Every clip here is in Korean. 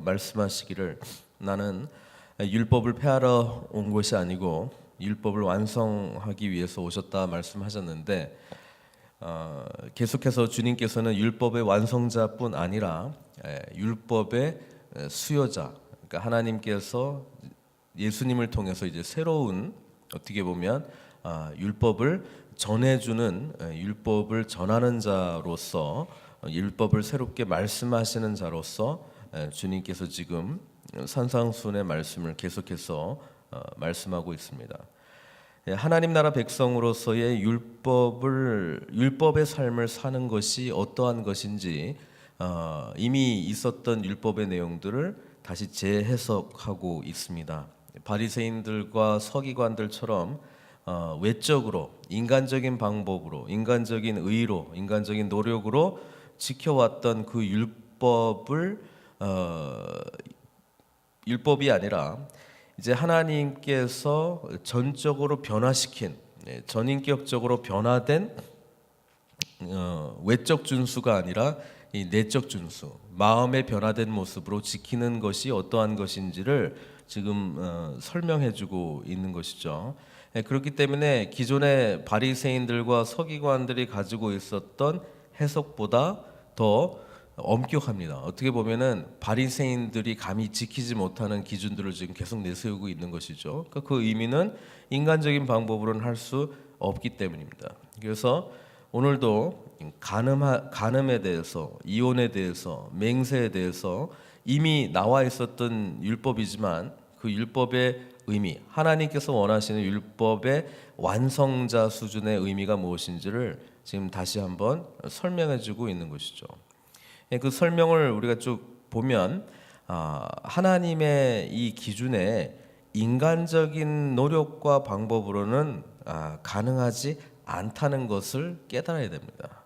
말씀하시기를 나는 율법을 폐하러 온 것이 아니고 율법을 완성하기 위해서 오셨다 말씀하셨는데 계속해서 주님께서는 율법의 완성자뿐 아니라 율법의 수요자, 그러니까 하나님께서 예수님을 통해서 이제 새로운 어떻게 보면 율법을 전해주는 율법을 전하는 자로서 율법을 새롭게 말씀하시는 자로서 주님께서 지금 산상수훈의 말씀을 계속해서 말씀하고 있습니다. 하나님 나라 백성으로서의 율법의 삶을 사는 것이 어떠한 것인지 이미 있었던 율법의 내용들을 다시 재해석하고 있습니다. 바리새인들과 서기관들처럼 외적으로 인간적인 방법으로, 인간적인 의로, 인간적인 노력으로 지켜왔던 그 율법이 아니라 이제 하나님께서 전적으로 변화시킨, 전인격적으로 변화된 외적 준수가 아니라 이 내적 준수, 마음의 변화된 모습으로 지키는 것이 어떠한 것인지를 지금 설명해주고 있는 것이죠. 그렇기 때문에 기존의 바리새인들과 서기관들이 가지고 있었던 해석보다 더 엄격합니다. 어떻게 보면은 바리새인들이 감히 지키지 못하는 기준들을 지금 계속 내세우고 있는 것이죠. 그러니까 그 의미는 인간적인 방법으로는 할 수 없기 때문입니다. 그래서 오늘도 간음에 대해서, 이혼에 대해서, 맹세에 대해서 이미 나와 있었던 율법이지만 그 율법의 의미, 하나님께서 원하시는 율법의 완성자 수준의 의미가 무엇인지를 지금 다시 한번 설명해주고 있는 것이죠. 그 설명을 우리가 쭉 보면 하나님의 이 기준에 인간적인 노력과 방법으로는 가능하지 않다는 것을 깨달아야 됩니다.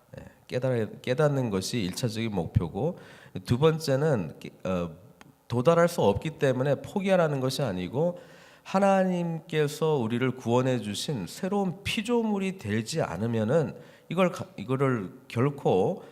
깨닫는 것이 1차적인 목표고, 두 번째는 도달할 수 없기 때문에 포기하라는 것이 아니고 하나님께서 우리를 구원해 주신 새로운 피조물이 되지 않으면은 이거를 결코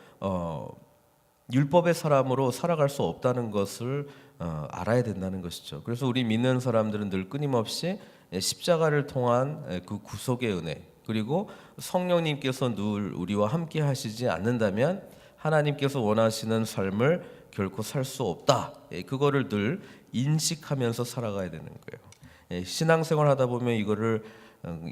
율법의 사람으로 살아갈 수 없다는 것을 알아야 된다는 것이죠. 그래서 우리 믿는 사람들은 늘 끊임없이 십자가를 통한 그 구속의 은혜, 그리고 성령님께서 늘 우리와 함께 하시지 않는다면 하나님께서 원하시는 삶을 결코 살 수 없다. 그거를 늘 인식하면서 살아가야 되는 거예요. 신앙생활 하다 보면 이거를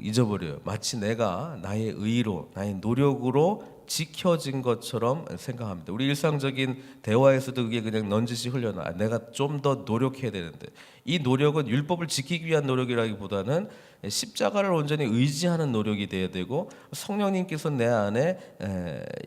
잊어버려요. 마치 내가 나의 의로, 나의 노력으로 지켜진 것처럼 생각합니다. 우리 일상적인 대화에서도 그게 그냥 넌지시 흘려나. 내가 좀 더 노력해야 되는데, 이 노력은 율법을 지키기 위한 노력이라기보다는 십자가를 온전히 의지하는 노력이 돼야 되고, 성령님께서 내 안에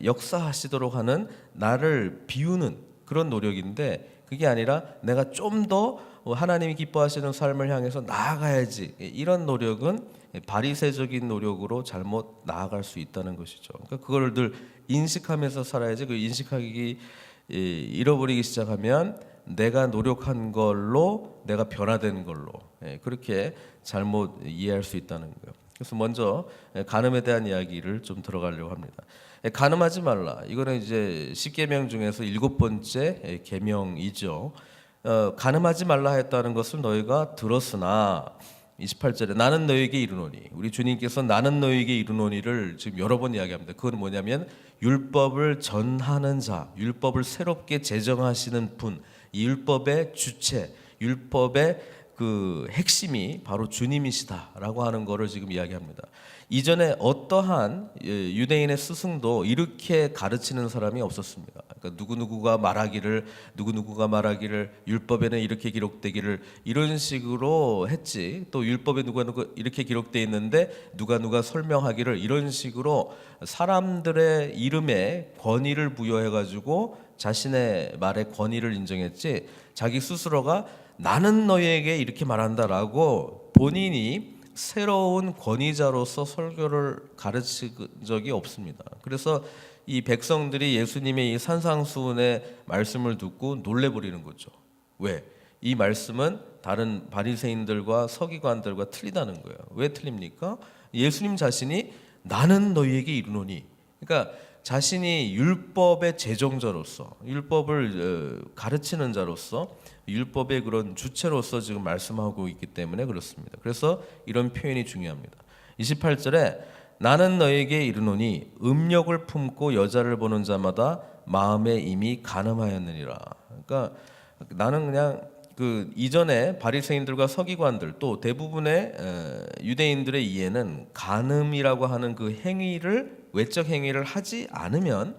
역사하시도록 하는 나를 비우는 그런 노력인데, 그게 아니라 내가 좀 더 하나님이 기뻐하시는 삶을 향해서 나아가야지, 이런 노력은 바리새적인 노력으로 잘못 나아갈 수 있다는 것이죠. 그러니까 그걸 늘 인식하면서 살아야지. 그 인식하기 잃어버리기 시작하면 내가 노력한 걸로, 내가 변화된 걸로 그렇게 잘못 이해할 수 있다는 거예요. 그래서 먼저 간음에 대한 이야기를 좀 들어가려고 합니다. 간음하지 말라. 이거는 이제 10계명 중에서 7번째 계명이죠. 간음하지 말라 했다는 것을 너희가 들었으나, 28절에 나는 너희에게 이르노니, 우리 주님께서 나는 너희에게 이르노니를 지금 여러 번 이야기합니다. 그건 뭐냐면 율법을 전하는 자, 율법을 새롭게 제정하시는 분, 이 율법의 주체, 율법의 그 핵심이 바로 주님이시다라고 하는 것을 지금 이야기합니다. 이전에 어떠한 유대인의 스승도 이렇게 가르치는 사람이 없었습니다. 그러니까 누구누구가 말하기를 율법에는 이렇게 기록되기를, 이런 식으로 했지. 또 율법에 누가 이렇게 기록되어 있는데 누가 설명하기를, 이런 식으로 사람들의 이름에 권위를 부여해가지고 자신의 말에 권위를 인정했지, 자기 스스로가 나는 너희에게 이렇게 말한다라고 본인이 새로운 권위자로서 설교를 가르친 적이 없습니다. 그래서 이 백성들이 예수님의 이 산상수훈의 말씀을 듣고 놀래버리는 거죠. 왜? 이 말씀은 다른 바리새인들과 서기관들과 틀리다는 거예요. 왜 틀립니까? 예수님 자신이 나는 너희에게 이르노니, 그러니까 자신이 율법의 제정자로서 율법을 가르치는 자로서 율법의 그런 주체로서 지금 말씀하고 있기 때문에 그렇습니다. 그래서 이런 표현이 중요합니다. 28절에 나는 너에게 이르노니 음욕을 품고 여자를 보는 자마다 마음에 이미 간음하였느니라. 그러니까 나는 그냥 그 이전에 바리새인들과 서기관들 또 대부분의 유대인들의 이해는 간음이라고 하는 그 행위를 외적 행위를 하지 않으면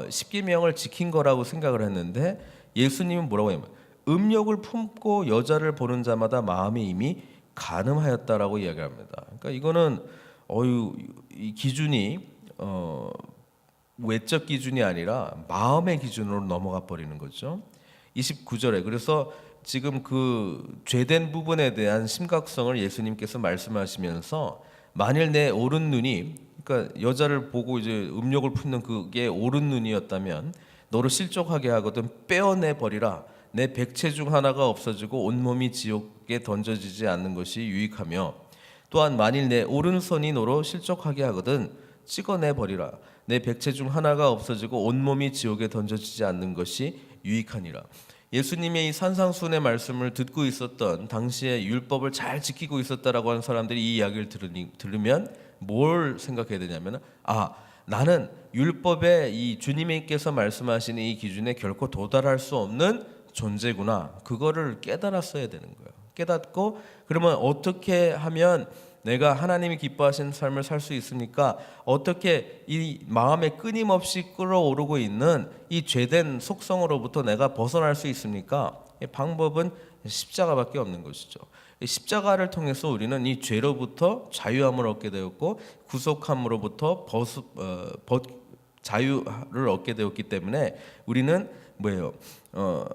십계명을 지킨 거라고 생각을 했는데 예수님은 뭐라고 하냐면 음욕을 품고 여자를 보는 자마다 마음이 이미 간음하였다라고 이야기합니다. 그러니까 이거는 이 기준이 외적 기준이 아니라 마음의 기준으로 넘어가 버리는 거죠. 29절에 그래서 지금 그 죄된 부분에 대한 심각성을 예수님께서 말씀하시면서 만일 내 오른 눈이 그러니까 여자를 보고 이제 음욕을 품는 그게 오른 눈이었다면 너를 실족하게 하거든 빼어내 버리라. 내 백체 중 하나가 없어지고 온몸이 지옥에 던져지지 않는 것이 유익하며 또한 만일 내 오른손이 너로 실족하게 하거든 찍어내 버리라. 내 백체 중 하나가 없어지고 온몸이 지옥에 던져지지 않는 것이 유익하니라. 예수님의 이 산상수훈의 말씀을 듣고 있었던 당시에 율법을 잘 지키고 있었다라고 하는 사람들이 이 이야기를 들으면 뭘 생각해야 되냐면 나는 율법에 이 주님께서 말씀하시는 이 기준에 결코 도달할 수 없는 존재구나. 그거를 깨달았어야 되는 거예요. 깨닫고 그러면 어떻게 하면 내가 하나님이 기뻐하시는 삶을 살 수 있습니까? 어떻게 이 마음에 끊임없이 끓어오르고 있는 이 죄된 속성으로부터 내가 벗어날 수 있습니까? 방법은 십자가밖에 없는 것이죠. 십자가를 통해서 우리는 이 죄로부터 자유함을 얻게 되었고 구속함으로부터 자유를 얻게 되었기 때문에 우리는 뭐예요?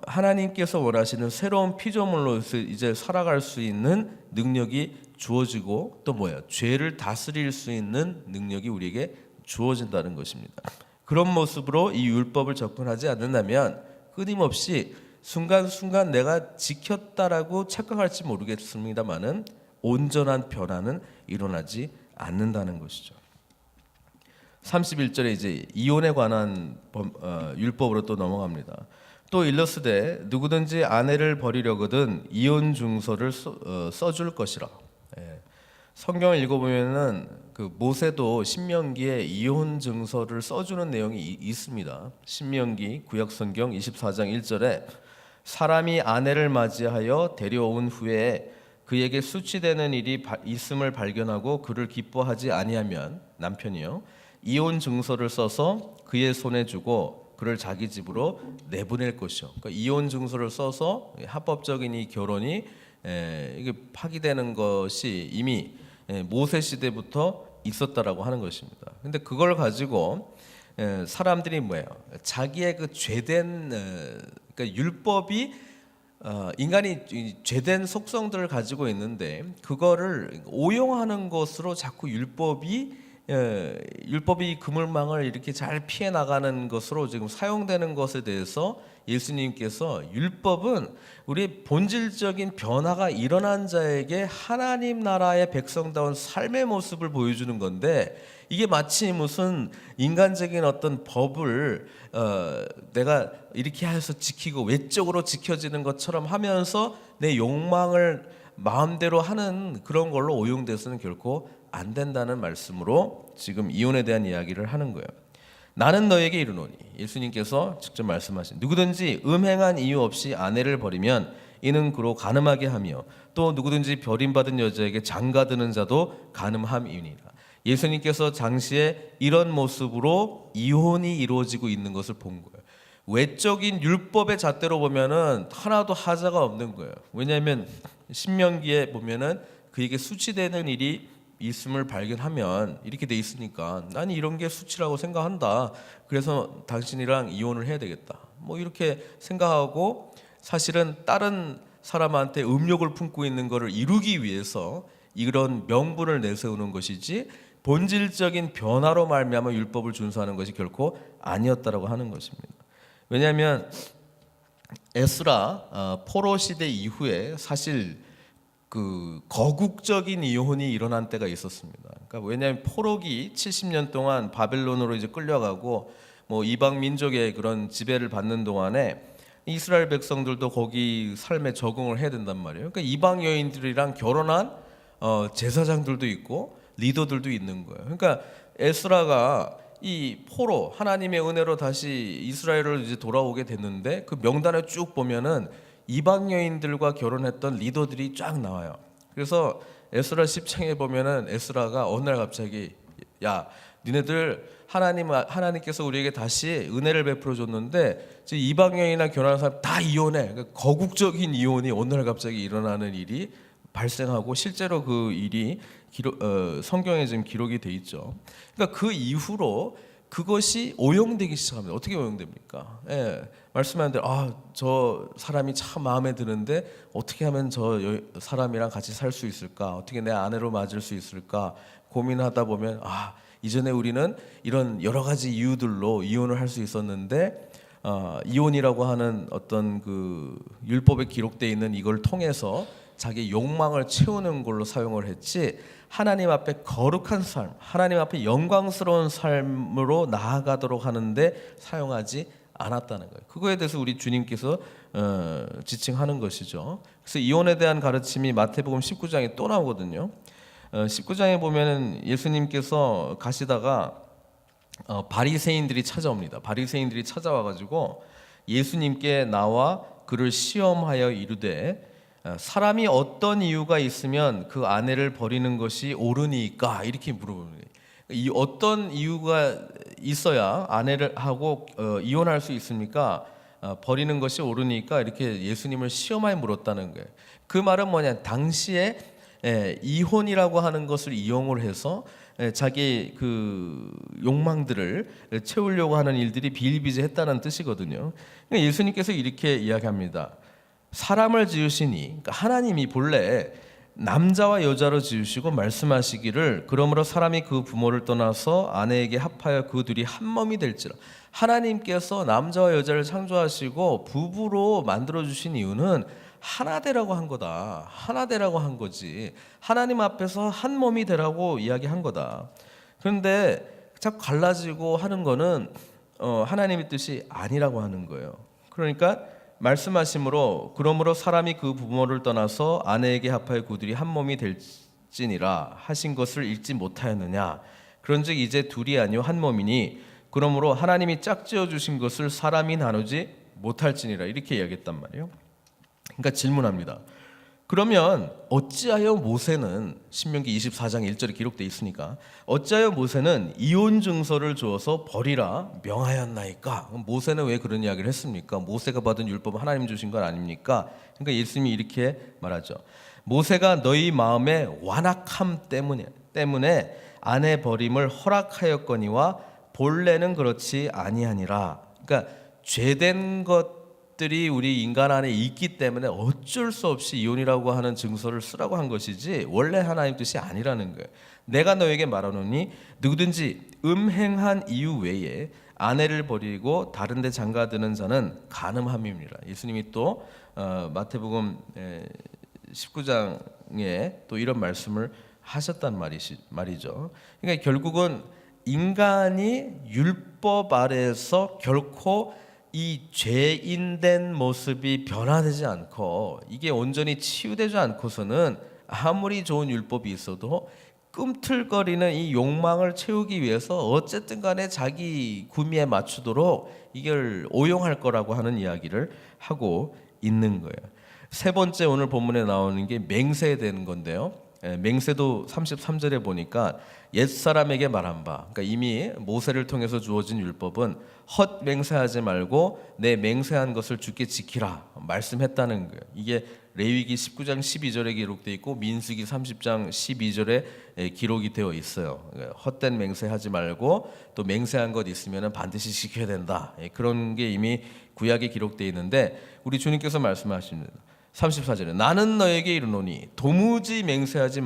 하나님께서 원하시는 새로운 피조물로서 이제 살아갈 수 있는 능력이 주어지고 또 뭐예요? 죄를 다스릴 수 있는 능력이 우리에게 주어진다는 것입니다. 그런 모습으로 이 율법을 접근하지 않는다면 끊임없이 순간순간 내가 지켰다라고 착각할지 모르겠습니다만은 온전한 변화는 일어나지 않는다는 것이죠. 31절에 이제 이혼에 관한 율법으로 또 넘어갑니다. 또 일러스되 누구든지 아내를 버리려거든 이혼 증서를 써줄 것이라. 성경을 읽어보면은 그 모세도 신명기에 이혼 증서를 써주는 내용이 있습니다. 신명기 구약성경 24장 1절에 사람이 아내를 맞이하여 데려온 후에 그에게 수치되는 일이 있음을 발견하고 그를 기뻐하지 아니하면 남편이요 이혼 증서를 써서 그의 손에 주고 그를 자기 집으로 내보낼 것이요. 그러니까 이혼 증서를 써서 합법적인 이 결혼이 이게 파기되는 것이 이미 모세 시대부터 있었다라고 하는 것입니다. 근데 그걸 가지고 사람들이 뭐예요? 자기의 그 죄된 그러니까 율법이 인간이 죄된 속성들을 가지고 있는데 그거를 오용하는 것으로 자꾸 율법이 그물망을 이렇게 잘 피해 나가는 것으로 지금 사용되는 것에 대해서 예수님께서 율법은 우리 본질적인 변화가 일어난 자에게 하나님 나라의 백성다운 삶의 모습을 보여주는 건데 이게 마치 무슨 인간적인 어떤 법을 내가 이렇게 해서 지키고 외적으로 지켜지는 것처럼 하면서 내 욕망을 마음대로 하는 그런 걸로 오용돼서는 결코 안 된다는 말씀으로 지금 이혼에 대한 이야기를 하는 거예요. 나는 너에게 이르노니 예수님께서 직접 말씀하신 누구든지 음행한 이유 없이 아내를 버리면 이는 그로 간음하게 하며 또 누구든지 버림받은 여자에게 장가드는 자도 간음함이니라. 예수님께서 당시에 이런 모습으로 이혼이 이루어지고 있는 것을 본 거예요. 외적인 율법의 잣대로 보면은 하나도 하자가 없는 거예요. 왜냐하면 신명기에 보면은 그에게 수치되는 일이 있음을 발견하면 이렇게 돼 있으니까 나는 이런 게 수치라고 생각한다. 그래서 당신이랑 이혼을 해야 되겠다. 뭐 이렇게 생각하고 사실은 다른 사람한테 음욕을 품고 있는 것을 이루기 위해서 이런 명분을 내세우는 것이지 본질적인 변화로 말미암아 율법을 준수하는 것이 결코 아니었다라고 하는 것입니다. 왜냐하면 에스라 포로 시대 이후에 사실 그 거국적인 이혼이 일어난 때가 있었습니다. 그러니까 왜냐하면 포로기 70년 동안 바벨론으로 이제 끌려가고 뭐 이방 민족의 그런 지배를 받는 동안에 이스라엘 백성들도 거기 삶에 적응을 해야 된단 말이에요. 그러니까 이방 여인들이랑 결혼한 제사장들도 있고 리더들도 있는 거예요. 그러니까 에스라가 이 포로 하나님의 은혜로 다시 이스라엘을 이제 돌아오게 됐는데 그 명단을 쭉 보면은 이방 여인들과 결혼했던 리더들이 쫙 나와요. 그래서 에스라 10장에 보면은 에스라가 어느 날 갑자기 야 니네들 하나님께서 우리에게 다시 은혜를 베풀어 줬는데 이방 여인이나 결혼한 사람 다 이혼해. 그러니까 거국적인 이혼이 어느 날 갑자기 일어나는 일이 발생하고 실제로 그 일이 성경에 지금 기록이 돼 있죠. 그러니까 그 이후로 그것이 오용되기 시작합니다. 어떻게 오용됩니까? 말씀하는 대로 저 사람이 참 마음에 드는데 어떻게 하면 저 사람이랑 같이 살 수 있을까? 어떻게 내 아내로 맞을 수 있을까? 고민하다 보면 이전에 우리는 이런 여러 가지 이유들로 이혼을 할 수 있었는데 이혼이라고 하는 어떤 그 율법에 기록되어 있는 이걸 통해서 자기 욕망을 채우는 걸로 사용을 했지 하나님 앞에 거룩한 삶, 하나님 앞에 영광스러운 삶으로 나아가도록 하는데 사용하지 않았다는 거예요. 그거에 대해서 우리 주님께서 지칭하는 것이죠. 그래서 이혼에 대한 가르침이 마태복음 19장에 또 나오거든요. 19장에 보면은 예수님께서 가시다가 바리새인들이 찾아옵니다. 바리새인들이 찾아와가지고 예수님께 나와 그를 시험하여 이르되 사람이 어떤 이유가 있으면 그 아내를 버리는 것이 옳으니까 이렇게 물어봅니다. 이 어떤 이유가 있어야 아내를 하고 이혼할 수 있습니까? 버리는 것이 옳으니까 이렇게 예수님을 시험하여 물었다는 거예요. 그 말은 뭐냐? 당시에 이혼이라고 하는 것을 이용을 해서 자기 그 욕망들을 채우려고 하는 일들이 비일비재했다는 뜻이거든요. 그러니까 예수님께서 이렇게 이야기합니다. 사람을 지으시니, 그러니까 하나님이 본래 남자와 여자로 지으시고 말씀하시기를 그러므로 사람이 그 부모를 떠나서 아내에게 합하여 그 둘이 한 몸이 될지라. 하나님께서 남자와 여자를 창조하시고 부부로 만들어 주신 이유는 하나 되라고 한 거다. 하나 되라고 한 거지. 하나님 앞에서 한 몸이 되라고 이야기한 거다. 그런데 자꾸 갈라지고 하는 거는 하나님의 뜻이 아니라고 하는 거예요. 그러니까 말씀하심으로 그러므로 사람이 그 부모를 떠나서 아내에게 합하여 그들이 한 몸이 될지니라 하신 것을 읽지 못하였느냐. 그런즉 이제 둘이 아니요 한 몸이니 그러므로 하나님이 짝지어 주신 것을 사람이 나누지 못할지니라 이렇게 이야기했단 말이에요. 그러니까 질문합니다. 그러면 어찌하여 모세는 신명기 24장 1절에 기록되어 있으니까 어찌하여 모세는 이혼 증서를 주어서 버리라 명하였나이까? 모세는 왜 그런 이야기를 했습니까? 모세가 받은 율법은 하나님 주신 건 아닙니까? 그러니까 예수님이 이렇게 말하죠. 모세가 너희 마음의 완악함 때문에 아내 버림을 허락하였거니와 본래는 그렇지 아니하니라. 그러니까 죄된 것들이 우리 인간 안에 있기 때문에 어쩔 수 없이 이혼이라고 하는 증서를 쓰라고 한 것이지 원래 하나님 뜻이 아니라는 거예요. 내가 너에게 말하노니 누구든지 음행한 이유 외에 아내를 버리고 다른 데 장가드는 자는 간음함입니다. 예수님이 또 마태복음 19장에 또 이런 말씀을 하셨단 말이죠. 그러니까 결국은 인간이 율법 아래에서 결코 이 죄인된 모습이 변화되지 않고 이게 온전히 치유되지 않고서는 아무리 좋은 율법이 있어도 꿈틀거리는 이 욕망을 채우기 위해서 어쨌든 간에 자기 구미에 맞추도록 이걸 오용할 거라고 하는 이야기를 하고 있는 거예요. 세 번째 오늘 본문에 나오는 게 맹세되는 건데요. 맹세도 33절에 보니까 옛사람에게 말한 바, 그러니까 이미 모세를 통해서 주어진 율법은 헛 맹세하지 말고 내 맹세한 것을 주께 지키라 말씀했다는 거예요. 이게 레위기 19장 12절에 기록되어 있고 민수기 30장 12절에 기록이 되어 있어요. 헛된 맹세하지 말고 또 맹세한 것 있으면 반드시 지켜야 된다. 그런 게 이미 구약에 기록되어 있는데 우리 주님께서 말씀하십니다. 34절에 나는 너에게 이르노니 도무지 맹세하지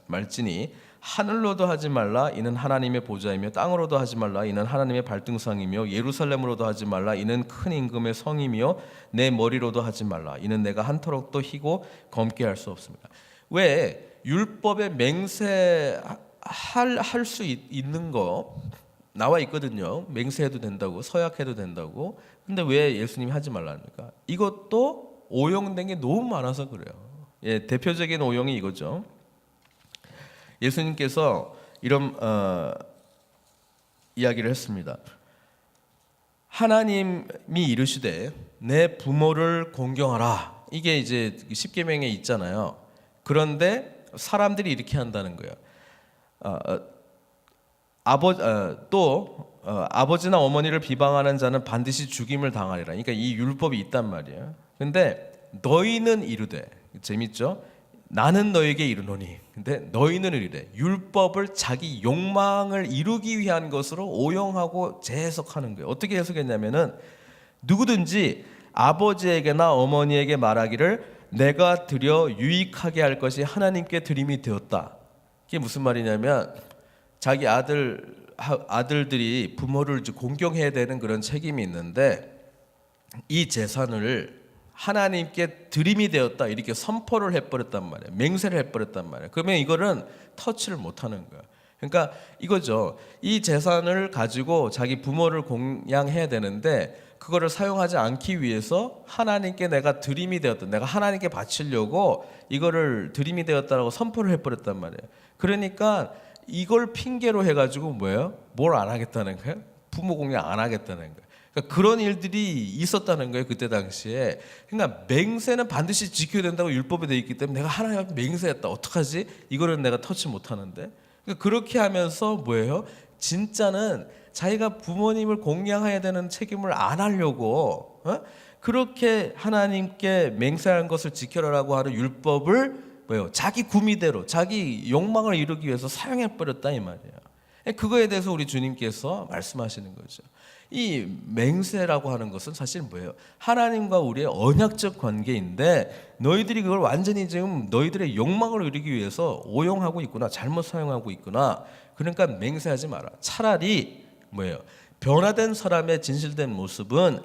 말지니 하늘로도 하지 말라 이는 하나님의 보좌이며 땅으로도 하지 말라 이는 하나님의 발등상이며 예루살렘으로도 하지 말라 이는 큰 임금의 성이며 내 머리로도 하지 말라 이는 내가 한터럭도 희고 검게 할 수 없습니다. 왜 율법에 맹세하지 할 수 있는 거 나와 있거든요. 맹세해도 된다고, 서약해도 된다고. 근데 왜 예수님이 하지 말라니까? 이것도 오용된 게 너무 많아서 그래요. 예, 대표적인 오용이 이거죠. 예수님께서 이런 이야기를 했습니다. 하나님이 이르시되 내 부모를 공경하라. 이게 이제 십계명에 있잖아요. 그런데 사람들이 이렇게 한다는 거예요. 아버지나 어머니를 비방하는 자는 반드시 죽임을 당하리라. 그러니까 이 율법이 있단 말이에요. 근데 너희는 이르되, 재밌죠? 나는 너에게 이르노니. 근데 너희는 이르되, 율법을 자기 욕망을 이루기 위한 것으로 오용하고 재해석하는 거예요. 어떻게 해석했냐면은 누구든지 아버지에게나 어머니에게 말하기를 내가 드려 유익하게 할 것이 하나님께 드림이 되었다. 이게 무슨 말이냐면 자기 아들들이 부모를 공경해야 되는 그런 책임이 있는데 이 재산을 하나님께 드림이 되었다 이렇게 선포를 해버렸단 말이에요. 맹세를 해버렸단 말이에요. 그러면 이거는 터치를 못하는 거예요. 그러니까 이거죠. 이 재산을 가지고 자기 부모를 공양해야 되는데 그거를 사용하지 않기 위해서 하나님께 내가 드림이 되었다, 내가 하나님께 바치려고 이거를 드림이 되었다라고 선포를 해버렸단 말이에요. 그러니까 이걸 핑계로 해가지고 뭐예요? 뭘 안 하겠다는 거예요? 부모 공양 안 하겠다는 거예요. 그러니까 그런 일들이 있었다는 거예요, 그때 당시에. 그러니까 맹세는 반드시 지켜야 된다고 율법에 되어 있기 때문에 내가 하나님 앞에 맹세했다, 어떡하지? 이거는 내가 터치 못하는데. 그러니까 그렇게 하면서 뭐예요? 진짜는 자기가 부모님을 공양해야 되는 책임을 안 하려고 그렇게 하나님께 맹세한 것을 지켜라라고 하는 율법을 뭐예요? 자기 구미대로 자기 욕망을 이루기 위해서 사용해 버렸다 이 말이에요. 그거에 대해서 우리 주님께서 말씀하시는 거죠. 이 맹세라고 하는 것은 사실 뭐예요? 하나님과 우리의 언약적 관계인데 너희들이 그걸 완전히 지금 너희들의 욕망을 이루기 위해서 오용하고 있구나, 잘못 사용하고 있구나. 그러니까 맹세하지 마라. 차라리 뭐예요? 변화된 사람의 진실된 모습은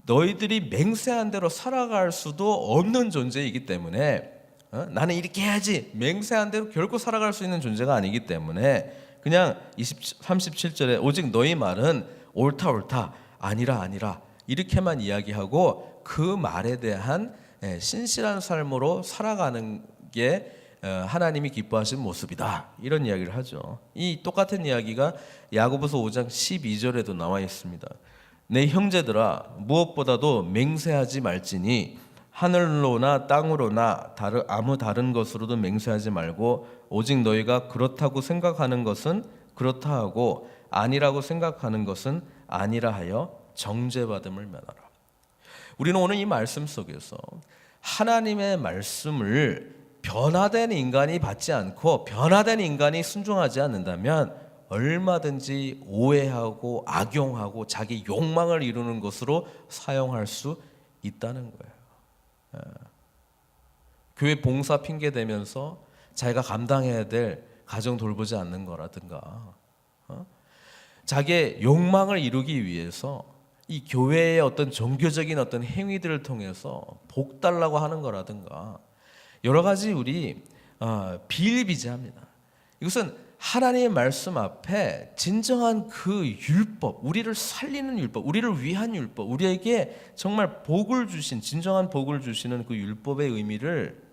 너희들이 맹세한 대로 살아갈 수도 없는 존재이기 때문에 나는 이렇게 해야지 맹세한 대로 결코 살아갈 수 있는 존재가 아니기 때문에 그냥 37절에 오직 너희 말은 옳다 옳다 아니라 아니라 이렇게만 이야기하고 그 말에 대한 신실한 삶으로 살아가는 게 하나님이 기뻐하시는 모습이다. 이런 이야기를 하죠. 이 똑같은 이야기가 야고보서 5장 12절에도 나와 있습니다. 내 형제들아 무엇보다도 맹세하지 말지니 하늘로나 땅으로나 아무 다른 것으로도 맹세하지 말고 오직 너희가 그렇다고 생각하는 것은 그렇다 하고 아니라고 생각하는 것은 아니라 하여 정죄받음을 면하라. 우리는 오늘 이 말씀 속에서 하나님의 말씀을 변화된 인간이 받지 않고 변화된 인간이 순종하지 않는다면 얼마든지 오해하고 악용하고 자기 욕망을 이루는 것으로 사용할 수 있다는 거예요. 교회 봉사 핑계 대면서 자기가 감당해야 될 가정 돌보지 않는 거라든가 자기의 욕망을 이루기 위해서 이 교회의 어떤 종교적인 어떤 행위들을 통해서 복 달라고 하는 거라든가 여러 가지 우리 비일비재합니다. 이것은 하나님의 말씀 앞에 진정한 그 율법, 우리를 살리는 율법, 우리를 위한 율법, 우리에게 정말 복을 주신 진정한 복을 주시는 그 율법의 의미를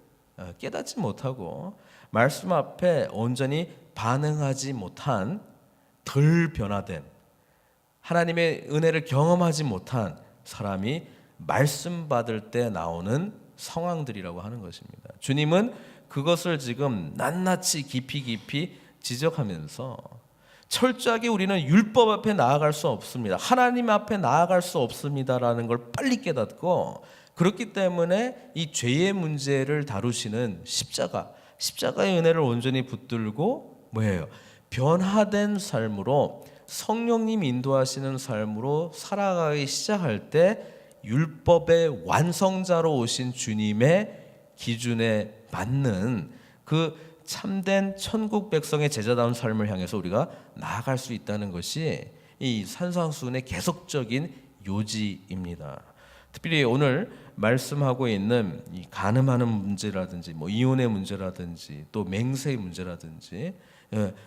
깨닫지 못하고 말씀 앞에 온전히 반응하지 못한 덜 변화된 하나님의 은혜를 경험하지 못한 사람이 말씀 받을 때 나오는 상황들이라고 하는 것입니다. 주님은 그것을 지금 낱낱이 깊이 지적하면서 철저하게 우리는 율법 앞에 나아갈 수 없습니다. 하나님 앞에 나아갈 수 없습니다라는 걸 빨리 깨닫고 그렇기 때문에 이 죄의 문제를 다루시는 십자가의 은혜를 온전히 붙들고 뭐예요? 변화된 삶으로 성령님 인도하시는 삶으로 살아가기 시작할 때 율법의 완성자로 오신 주님의 기준에 맞는 그 참된 천국 백성의 제자다운 삶을 향해서 우리가 나아갈 수 있다는 것이 이 산상수훈의 계속적인 요지입니다. 특별히 오늘 말씀하고 있는 이 간음하는 문제라든지 뭐 이혼의 문제라든지 또 맹세의 문제라든지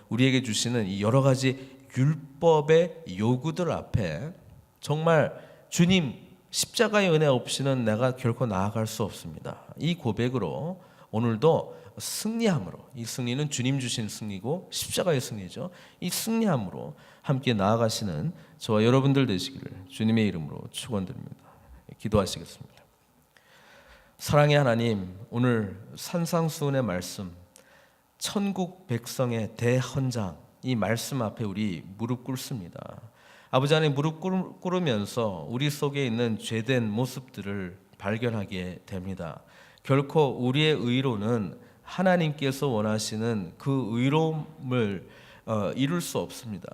우리에게 주시는 이 여러 가지 율법의 요구들 앞에 정말 주님 십자가의 은혜 없이는 내가 결코 나아갈 수 없습니다. 이 고백으로 오늘도 승리함으로, 이 승리는 주님 주신 승리고 십자가의 승리죠. 이 승리함으로 함께 나아가시는 저와 여러분들 되시기를 주님의 이름으로 축원드립니다. 기도하시겠습니다. 사랑의 하나님, 오늘 산상수훈의 말씀, 천국 백성의 대헌장, 이 말씀 앞에 우리 무릎 꿇습니다. 아버지 하나님, 무릎 꿇으면서 우리 속에 있는 죄된 모습들을 발견하게 됩니다. 결코 우리의 의로는 하나님께서 원하시는 그 의로움을 이룰 수 없습니다.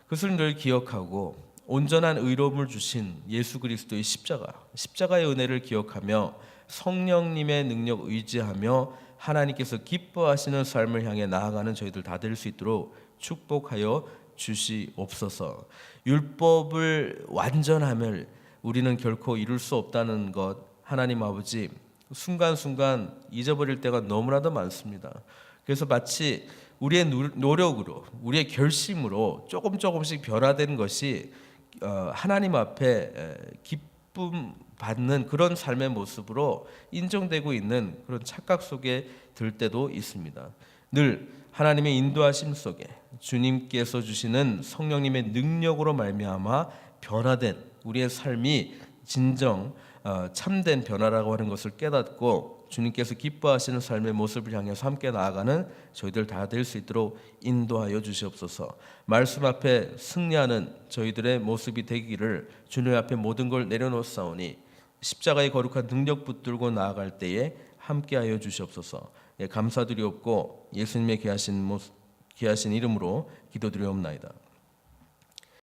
그것을 늘 기억하고 온전한 의로움을 주신 예수 그리스도의 십자가의 은혜를 기억하며 성령님의 능력 의지하며 하나님께서 기뻐하시는 삶을 향해 나아가는 저희들 다 될 수 있도록 축복하여 주시옵소서. 율법을 완전함을 우리는 결코 이룰 수 없다는 것, 하나님 아버지 순간순간 잊어버릴 때가 너무나도 많습니다. 그래서 마치 우리의 노력으로, 우리의 결심으로 조금씩 변화된 것이 하나님 앞에 기쁨 받는 그런 삶의 모습으로 인정되고 있는 그런 착각 속에 들 때도 있습니다. 늘 하나님의 인도하심 속에 주님께서 주시는 성령님의 능력으로 말미암아 변화된 우리의 삶이 진정 참된 변화라고 하는 것을 깨닫고 주님께서 기뻐하시는 삶의 모습을 향해서 함께 나아가는 저희들 다 될 수 있도록 인도하여 주시옵소서. 말씀 앞에 승리하는 저희들의 모습이 되기를 주님 앞에 모든 걸 내려놓사오니 십자가의 거룩한 능력 붙들고 나아갈 때에 함께하여 주시옵소서. 감사드리옵고 예수님의 귀하신 이름으로 기도드리옵나이다.